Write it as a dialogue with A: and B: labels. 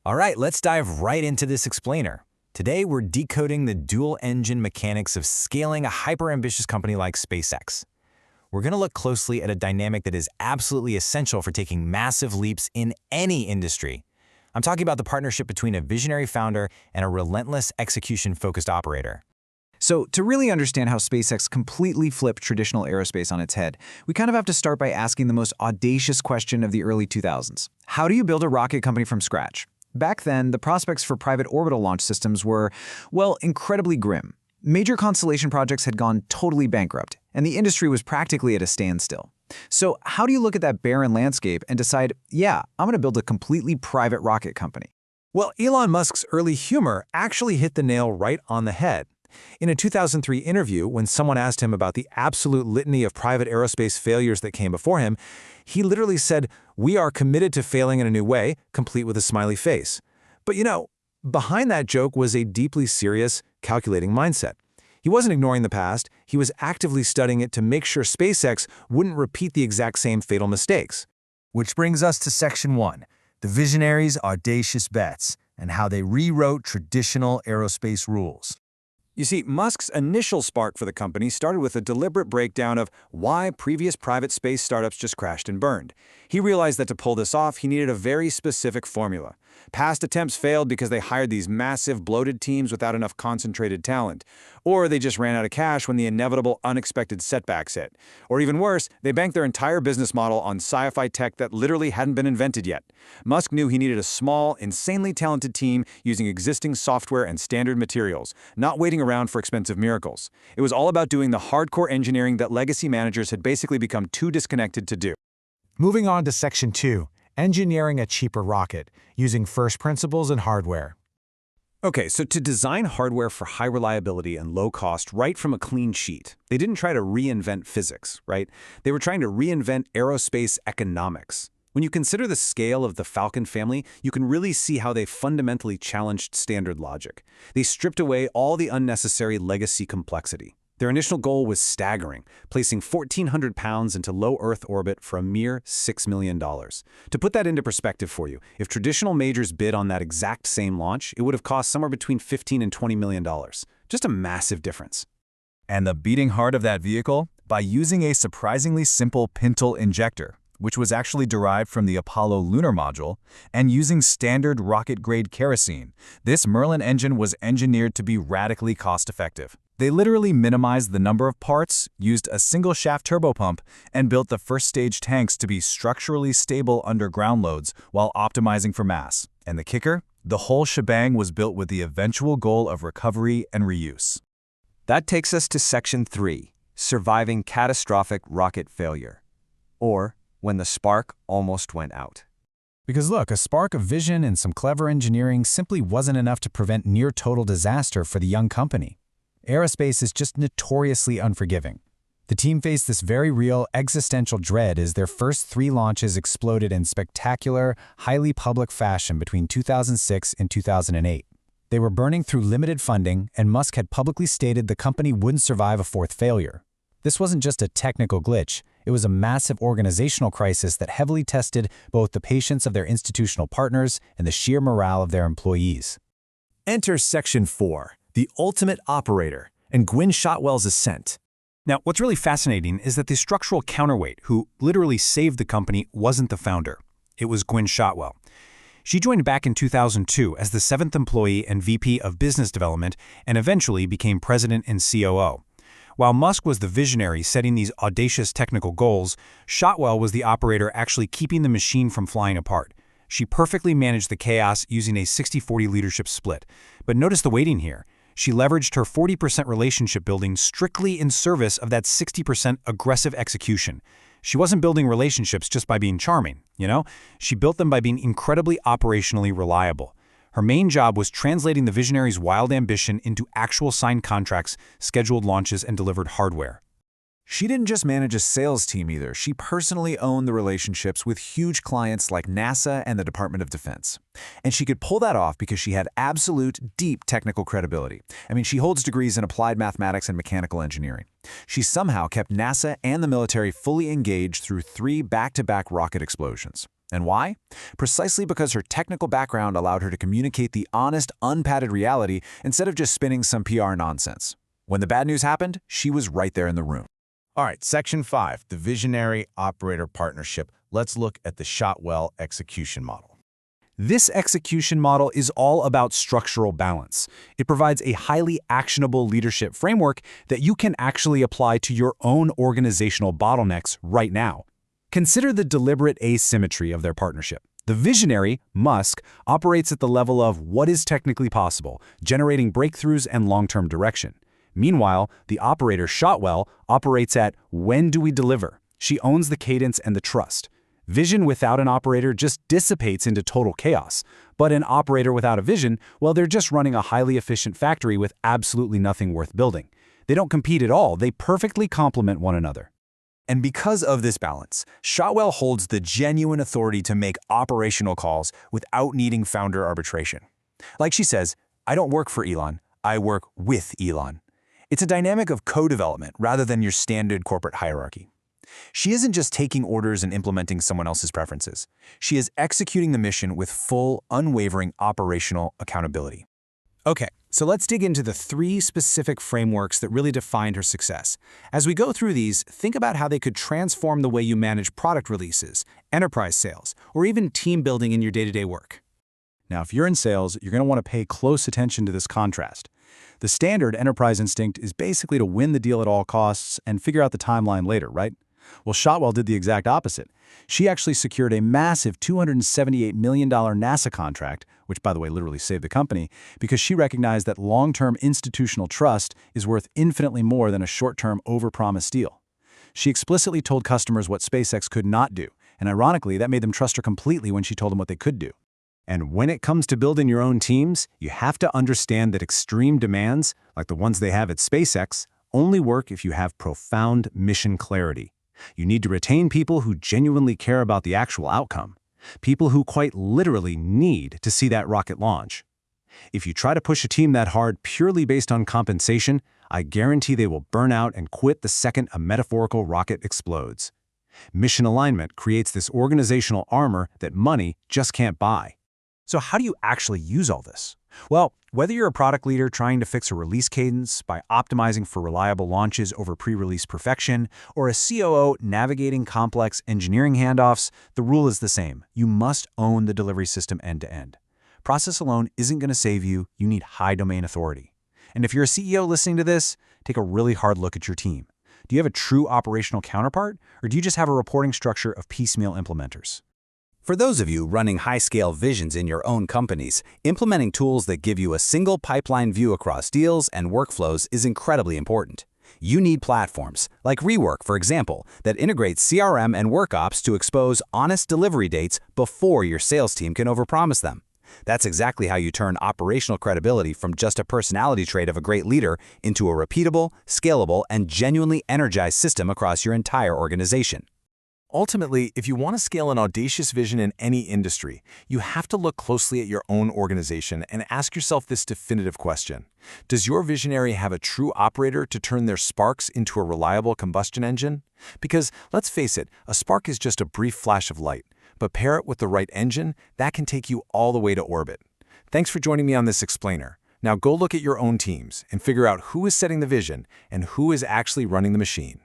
A: All right, let's dive right into this explainer. Today, we're decoding the dual-engine mechanics of scaling a hyper-ambitious company like SpaceX. We're going to look closely at a dynamic that is absolutely essential for taking massive leaps in any industry. I'm talking about the partnership between a visionary founder and a relentless execution-focused operator.
B: So, to really understand how SpaceX completely flipped traditional aerospace on its head, we kind of have to start by asking the most audacious question of the early 2000s. How do you build a rocket company from scratch? Back then, the prospects for private orbital launch systems were, well, incredibly grim. Major constellation projects had gone totally bankrupt, and the industry was practically at a standstill. So how do you look at that barren landscape and decide, yeah, I'm going to build a completely private rocket company?
A: Well, Elon Musk's early humor actually hit the nail right on the head. In a 2003 interview, when someone asked him about the absolute litany of private aerospace failures that came before him, he literally said, "We are committed to failing in a new way," complete with a smiley face. But behind that joke was a deeply serious, calculating mindset. He wasn't ignoring the past, he was actively studying it to make sure SpaceX wouldn't repeat the exact same fatal mistakes.
C: Which brings us to Section 1, the visionaries' audacious bets and how they rewrote traditional aerospace rules.
A: You see, Musk's initial spark for the company started with a deliberate breakdown of why previous private space startups just crashed and burned. He realized that to pull this off, he needed a very specific formula. Past attempts failed because they hired these massive, bloated teams without enough concentrated talent. Or they just ran out of cash when the inevitable, unexpected setbacks hit. Or even worse, they banked their entire business model on sci-fi tech that literally hadn't been invented yet. Musk knew he needed a small, insanely talented team using existing software and standard materials, not waiting around for expensive miracles. It was all about doing the hardcore engineering that legacy managers had basically become too disconnected to do.
D: Moving on to Section 2, engineering a cheaper rocket, using first principles and hardware.
A: Okay, so to design hardware for high reliability and low cost right from a clean sheet, they didn't try to reinvent physics, right? They were trying to reinvent aerospace economics. When you consider the scale of the Falcon family, you can really see how they fundamentally challenged standard logic. They stripped away all the unnecessary legacy complexity. Their initial goal was staggering, placing 1,400 pounds into low Earth orbit for a mere $6 million. To put that into perspective for you, if traditional majors bid on that exact same launch, it would have cost somewhere between $15 and $20 million. Just a massive difference.
C: And the beating heart of that vehicle? By using a surprisingly simple pintle injector, which was actually derived from the Apollo lunar module, and using standard rocket-grade kerosene, this Merlin engine was engineered to be radically cost-effective. They literally minimized the number of parts, used a single-shaft turbopump, and built the first-stage tanks to be structurally stable under ground loads while optimizing for mass. And the kicker? The whole shebang was built with the eventual goal of recovery and reuse.
E: That takes us to Section 3, surviving catastrophic rocket failure, or when the spark almost went out.
D: Because look, a spark of vision and some clever engineering simply wasn't enough to prevent near-total disaster for the young company. Aerospace is just notoriously unforgiving. The team faced this very real existential dread as their first 3 launches exploded in spectacular, highly public fashion between 2006 and 2008. They were burning through limited funding, and Musk had publicly stated the company wouldn't survive a 4th failure. This wasn't just a technical glitch, it was a massive organizational crisis that heavily tested both the patience of their institutional partners and the sheer morale of their employees.
A: Enter Section 4, the ultimate operator, and Gwynne Shotwell's ascent. Now, what's really fascinating is that the structural counterweight, who literally saved the company, wasn't the founder. It was Gwynne Shotwell. She joined back in 2002 as the 7th employee and VP of Business Development and eventually became president and COO. While Musk was the visionary setting these audacious technical goals, Shotwell was the operator actually keeping the machine from flying apart. She perfectly managed the chaos using a 60-40 leadership split. But notice the weighting here. She leveraged her 40% relationship building strictly in service of that 60% aggressive execution. She wasn't building relationships just by being charming, She built them by being incredibly operationally reliable. Her main job was translating the visionary's wild ambition into actual signed contracts, scheduled launches, and delivered hardware.
B: She didn't just manage a sales team either. She personally owned the relationships with huge clients like NASA and the Department of Defense. And she could pull that off because she had absolute, deep technical credibility. She holds degrees in applied mathematics and mechanical engineering. She somehow kept NASA and the military fully engaged through 3 back-to-back rocket explosions. And why? Precisely because her technical background allowed her to communicate the honest, unpadded reality instead of just spinning some PR nonsense. When the bad news happened, she was right there in the room.
F: All right, Section 5, the Visionary Operator Partnership. Let's look at the Shotwell execution model.
A: This execution model is all about structural balance. It provides a highly actionable leadership framework that you can actually apply to your own organizational bottlenecks right now. Consider the deliberate asymmetry of their partnership. The visionary, Musk, operates at the level of what is technically possible, generating breakthroughs and long-term direction. Meanwhile, the operator, Shotwell, operates at when do we deliver? She owns the cadence and the trust. Vision without an operator just dissipates into total chaos. But an operator without a vision, well, they're just running a highly efficient factory with absolutely nothing worth building. They don't compete at all. They perfectly complement one another. And because of this balance, Shotwell holds the genuine authority to make operational calls without needing founder arbitration. Like she says, I don't work for Elon, I work with Elon. It's a dynamic of co-development rather than your standard corporate hierarchy. She isn't just taking orders and implementing someone else's preferences. She is executing the mission with full, unwavering operational accountability. Okay, so let's dig into the 3 specific frameworks that really defined her success. As we go through these, think about how they could transform the way you manage product releases, enterprise sales, or even team building in your day-to-day work.
D: Now, if you're in sales, you're going to want to pay close attention to this contrast. The standard enterprise instinct is basically to win the deal at all costs and figure out the timeline later, right? Well, Shotwell did the exact opposite. She actually secured a massive $278 million NASA contract, which, by the way, literally saved the company, because she recognized that long-term institutional trust is worth infinitely more than a short-term overpromised deal. She explicitly told customers what SpaceX could not do, and ironically, that made them trust her completely when she told them what they could do. And when it comes to building your own teams, you have to understand that extreme demands, like the ones they have at SpaceX, only work if you have profound mission clarity. You need to retain people who genuinely care about the actual outcome, people who quite literally need to see that rocket launch. If you try to push a team that hard purely based on compensation, I guarantee they will burn out and quit the second a metaphorical rocket explodes. Mission alignment creates this organizational armor that money just can't buy.
A: So how do you actually use all this? Well, whether you're a product leader trying to fix a release cadence by optimizing for reliable launches over pre-release perfection, or a COO navigating complex engineering handoffs, the rule is the same. You must own the delivery system end-to-end. Process alone isn't going to save you. You need high domain authority. And if you're a CEO listening to this, take a really hard look at your team. Do you have a true operational counterpart, or do you just have a reporting structure of piecemeal implementers?
G: For those of you running high-scale visions in your own companies, implementing tools that give you a single pipeline view across deals and workflows is incredibly important. You need platforms, like Rework, for example, that integrate CRM and WorkOps to expose honest delivery dates before your sales team can overpromise them. That's exactly how you turn operational credibility from just a personality trait of a great leader into a repeatable, scalable, and genuinely energized system across your entire organization.
C: Ultimately, if you want to scale an audacious vision in any industry, you have to look closely at your own organization and ask yourself this definitive question. Does your visionary have a true operator to turn their sparks into a reliable combustion engine? Because, let's face it, a spark is just a brief flash of light, but pair it with the right engine, that can take you all the way to orbit. Thanks for joining me on this explainer. Now go look at your own teams and figure out who is setting the vision and who is actually running the machine.